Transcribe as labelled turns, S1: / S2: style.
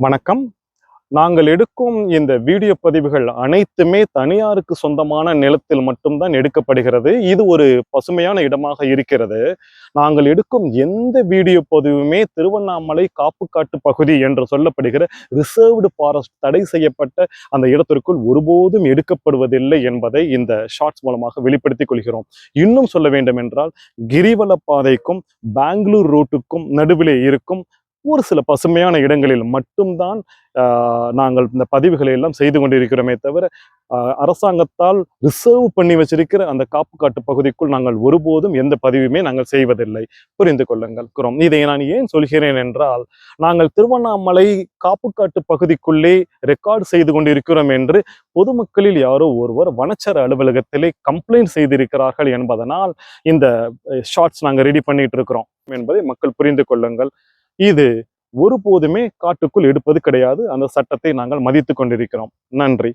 S1: வணக்கம். நாங்கள் எடுக்கும் இந்த வீடியோ பதிவுகள் அனைத்துமே தனியாருக்கு சொந்தமான நிலத்தில் மட்டும்தான் எடுக்கப்படுகிறது. இது ஒரு பசுமையான இடமாக இருக்கிறது. நாங்கள் எடுக்கும் எந்த வீடியோ பதிவுமே திருவண்ணாமலை காப்புக்காட்டு பகுதி என்று சொல்லப்படுகிற ரிசர்வ்டு ஃபாரஸ்ட் தடை செய்யப்பட்ட அந்த இடத்திற்குள் ஒருபோதும் எடுக்கப்படுவதில்லை என்பதை இந்த ஷார்ட்ஸ் மூலமாக வெளிப்படுத்திக் கொள்கிறோம். இன்னும் சொல்ல வேண்டும் என்றால், கிரிவல பாதைக்கும் பெங்களூர் ரோட்டுக்கும் நடுவிலே இருக்கும் ஒரு சில பசுமையான இடங்களில் மட்டும்தான் நாங்கள் இந்த பதிவுகளை எல்லாம் செய்து கொண்டிருக்கிறோமே தவிர, அரசாங்கத்தால் ரிசர்வ் பண்ணி வச்சிருக்கிற அந்த காப்புக்காட்டு பகுதிக்குள் நாங்கள் ஒருபோதும் எந்த பதிவுமே நாங்கள் செய்வதில்லை. புரிந்து கொள்ளுங்கள். இதை நான் ஏன் சொல்கிறேன் என்றால், நாங்கள் திருவண்ணாமலை காப்புக்காட்டு பகுதிக்குள்ளே ரெக்கார்ட் செய்து கொண்டிருக்கிறோம் என்று பொதுமக்களில் யாரோ ஒருவர் வனச்சர அலுவலகத்திலே கம்ப்ளைண்ட் செய்திருக்கிறார்கள் என்பதனால் இந்த ஷார்ட்ஸ் நாங்கள் ரெடி பண்ணிட்டு இருக்கிறோம் என்பதை மக்கள் புரிந்து கொள்ளுங்கள். இது ஒருபோதுமே காட்டுக்குள் எடுப்பது கிடையாது. அந்த சட்டத்தை நாங்கள் மதித்து கொண்டிருக்கிறோம். நன்றி.